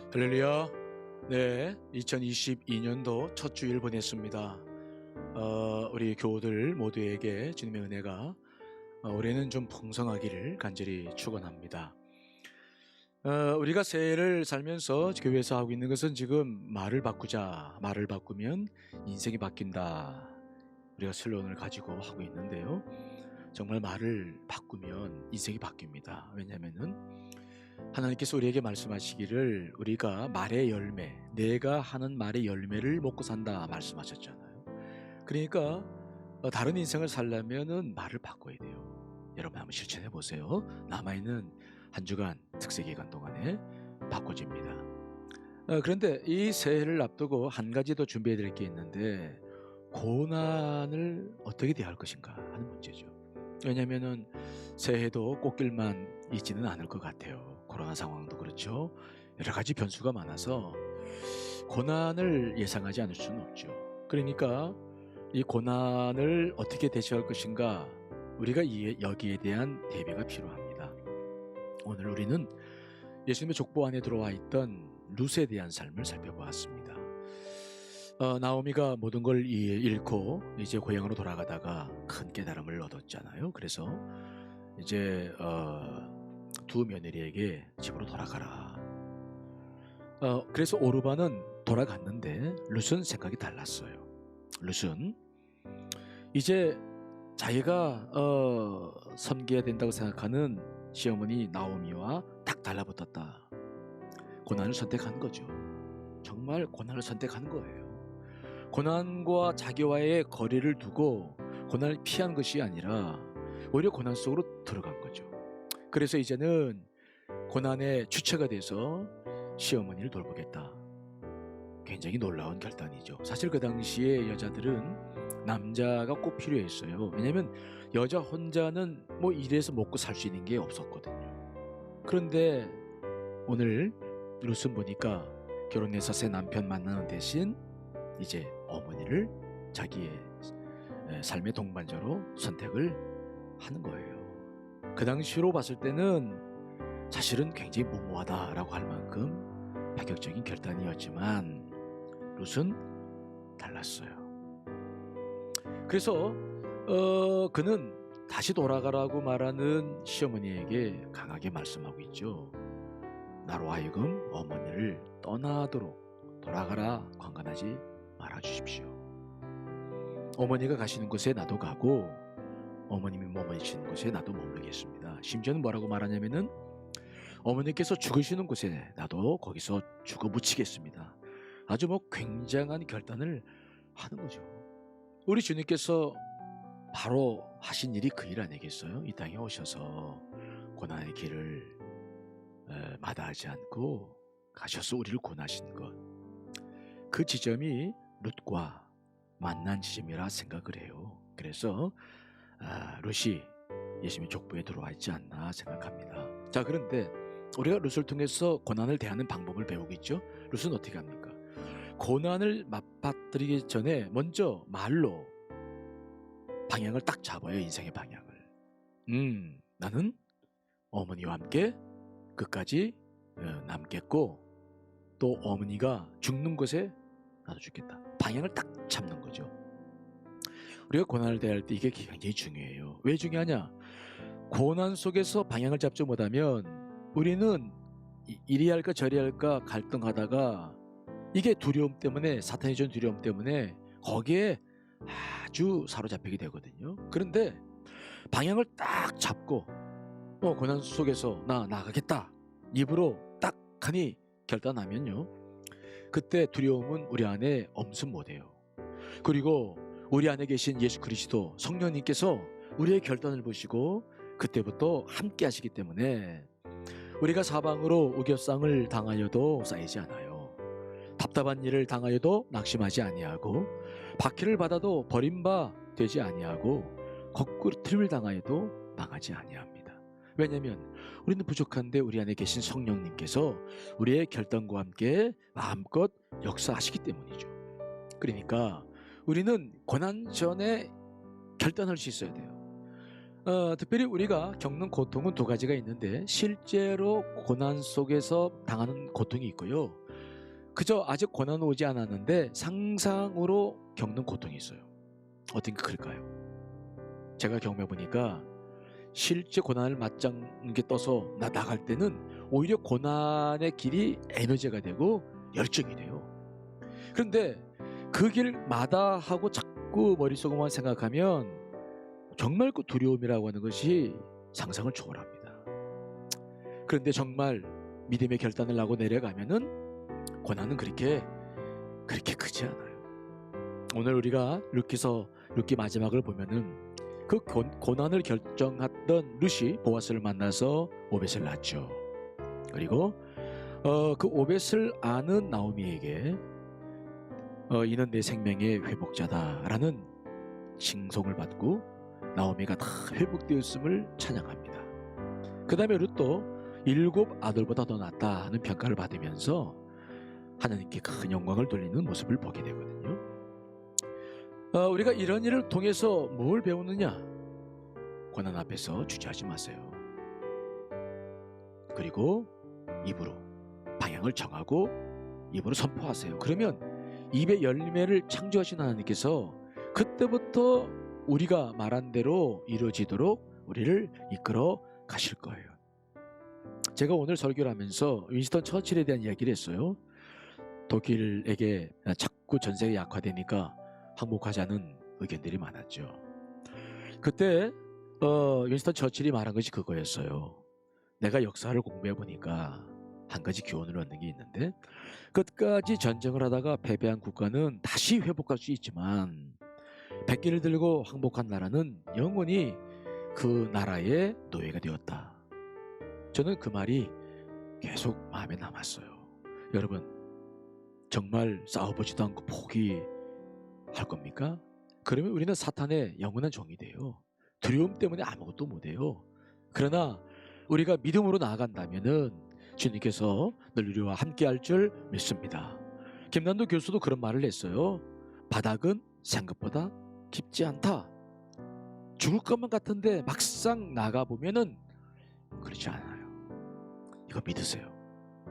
할렐루야. 네, 2022년도 첫 주일 보냈습니다. 우리 교우들 모두에게 주님의 은혜가 올해는 좀 풍성하기를 간절히 축원합니다. 우리가 새해를 살면서 교회에서 하고 있는 것은 지금 말을 바꾸자, 말을 바꾸면 인생이 바뀐다. 우리가 슬로건을 가지고 하고 있는데요. 정말 말을 바꾸면 인생이 바뀝니다. 왜냐하면은 하나님께서 우리에게 말씀하시기를 우리가 말의 열매, 내가 하는 말의 열매를 먹고 산다 말씀하셨잖아요. 그러니까 다른 인생을 살려면은 말을 바꿔야 돼요. 여러분 한번 실천해 보세요. 남아있는 한 주간 특세 기간 동안에 바꿔집니다. 그런데 이 새해를 앞두고 한 가지 더 준비해 드릴 게 있는데, 고난을 어떻게 대할 것인가 하는 문제죠. 왜냐하면은 새해도 꽃길만 있지는 않을 것 같아요. 코로나 상황도 그렇죠. 여러 가지 변수가 많아서 고난을 예상하지 않을 수는 없죠. 그러니까 이 고난을 어떻게 대처할 것인가, 우리가 여기에 대한 대비가 필요합니다. 오늘 우리는 예수님의 족보 안에 들어와 있던 룻에 대한 삶을 살펴보았습니다. 나오미가 모든 걸 잃고 이제 고향으로 돌아가다가 큰 깨달음을 얻었잖아요. 그래서 이제 두 며느리에게 집으로 돌아가라. 그래서 오르바는 돌아갔는데 룻은 생각이 달랐어요. 룻은 이제 자기가 섬겨야 된다고 생각하는 시어머니 나오미와 딱 달라붙었다. 고난을 선택한 거죠. 정말 고난을 선택한 거예요. 고난과 자기와의 거리를 두고 고난을 피한 것이 아니라 오히려 고난 속으로 들어간 거죠. 그래서 이제는 고난의 주체가 돼서 시어머니를 돌보겠다. 굉장히 놀라운 결단이죠. 사실 그 당시에 여자들은 남자가 꼭 필요했어요. 왜냐하면 여자 혼자는 뭐 일해서 먹고 살 수 있는 게 없었거든요. 그런데 오늘 룻은 보니까 결혼해서 새 남편 만나는 대신 이제 어머니를 자기의 삶의 동반자로 선택을 하는 거예요. 그 당시로 봤을 때는 사실은 굉장히 무모하다라고 할 만큼 파격적인 결단이었지만 룻은 달랐어요. 그래서 그는 다시 돌아가라고 말하는 시어머니에게 강하게 말씀하고 있죠. 나로 하여금 어머니를 떠나도록 돌아가라 관건하지 말아주십시오. 어머니가 가시는 곳에 나도 가고 어머님이 머무르시는 곳에 나도 머무르겠습니다. 심지어는 뭐라고 말하냐면은 어머니께서 죽으시는 곳에 나도 거기서 죽어 묻히겠습니다. 아주 뭐 굉장한 결단을 하는 거죠. 우리 주님께서 바로 하신 일이 그 일 아니겠어요? 이 땅에 오셔서 고난의 길을 마다하지 않고 가셔서 우리를 구원하신 것, 그 지점이 룻과 만난 지점이라 생각을 해요. 그래서 룻이 예수님의 족보에 들어와 있지 않나 생각합니다. 자, 그런데 우리가 룻을 통해서 고난을 대하는 방법을 배우겠죠. 룻은 어떻게 합니까? 고난을 맞받들이기 전에 먼저 말로 방향을 딱 잡아요. 인생의 방향을. 나는 어머니와 함께 끝까지 남겠고 또 어머니가 죽는 곳에 나도 죽겠다. 방향을 딱 잡는 거죠. 우리가 고난을 대할 때 이게 굉장히 중요해요. 왜 중요하냐? 고난 속에서 방향을 잡지 못하면 우리는 이리 할까 저리 할까 갈등하다가 이게 두려움 때문에, 사탄이 준 두려움 때문에 거기에 아주 사로잡히게 되거든요. 그런데 방향을 딱 잡고 고난 속에서 나 나가겠다 입으로 딱 하니 결단하면요, 그때 두려움은 우리 안에 엄습 못해요. 그리고 우리 안에 계신 예수 그리스도 성령님께서 우리의 결단을 보시고 그때부터 함께 하시기 때문에 우리가 사방으로 우겨쌍을 당하여도 쌓이지 않아요. 답답한 일을 당하여도 낙심하지 아니하고 박해를 받아도 버림바 되지 아니하고 거꾸로 틀을 당하여도 망하지 아니합니다. 왜냐하면 우리는 부족한데 우리 안에 계신 성령님께서 우리의 결단과 함께 마음껏 역사하시기 때문이죠. 그러니까 우리는 고난 전에 결단할 수 있어야 돼요. 특별히 우리가 겪는 고통은 두 가지가 있는데 실제로 고난 속에서 당하는 고통이 있고요. 그저 아직 고난은 오지 않았는데 상상으로 겪는 고통이 있어요. 어떤 게 클까요? 제가 경험해 보니까 실제 고난을 맞장는 게 떠서 나갈 때는 오히려 고난의 길이 에너지가 되고 열정이 돼요. 그런데 그 길 마다하고 자꾸 머릿속으로만 생각하면 정말 그 두려움이라고 하는 것이 상상을 초월합니다. 그런데 정말 믿음의 결단을 하고 내려가면은 고난은 그렇게 크지 않아요. 오늘 우리가 룻기 마지막을 보면은 그 고난을 결정했던 룻이 보아스를 만나서 오벳을 낳죠. 그리고 그 오벳을 아는 나오미에게 이는 내 생명의 회복자다라는 칭송을 받고 나오미가 다 회복되었음을 찬양합니다. 그 다음에 룻도 7 아들보다 더 낫다 하는 평가를 받으면서 하나님께 큰 영광을 돌리는 모습을 보게 되거든요. 우리가 이런 일을 통해서 뭘 배우느냐? 고난 앞에서 주저하지 마세요. 그리고 입으로 방향을 정하고 입으로 선포하세요. 그러면 입의 열매를 창조하신 하나님께서 그때부터 우리가 말한 대로 이루어지도록 우리를 이끌어 가실 거예요. 제가 오늘 설교를 하면서 윈스턴 처칠에 대한 이야기를 했어요. 독일에게 자꾸 전세가 약화되니까 항복하자는 의견들이 많았죠. 그때 윈스턴 처칠이 말한 것이 그거였어요. 내가 역사를 공부해 보니까 한 가지 교훈을 얻는 게 있는데, 끝까지 전쟁을 하다가 패배한 국가는 다시 회복할 수 있지만 백기를 들고 항복한 나라는 영원히 그 나라의 노예가 되었다. 저는 그 말이 계속 마음에 남았어요. 여러분, 정말 싸워보지도 않고 포기할 겁니까? 그러면 우리는 사탄의 영원한 종이 돼요. 두려움 때문에 아무것도 못해요. 그러나 우리가 믿음으로 나아간다면은 주님께서 늘 우리와 함께할 줄 믿습니다. 김난도 교수도 그런 말을 했어요. 바닥은 생각보다 깊지 않다. 죽을 것만 같은데 막상 나가보면은 그렇지 않아요. 이거 믿으세요.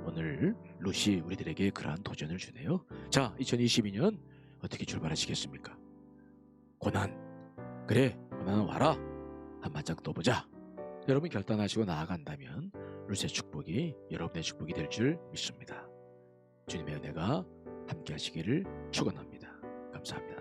오늘 룻이 우리들에게 그러한 도전을 주네요. 자, 2022년 어떻게 출발하시겠습니까? 고난, 그래, 고난은 와라. 한 발짝 더 보자. 여러분 결단하시고 나아간다면 룻의 축복이 여러분의 축복이 될 줄 믿습니다. 주님의 은혜가 함께 하시기를 축원합니다. 감사합니다.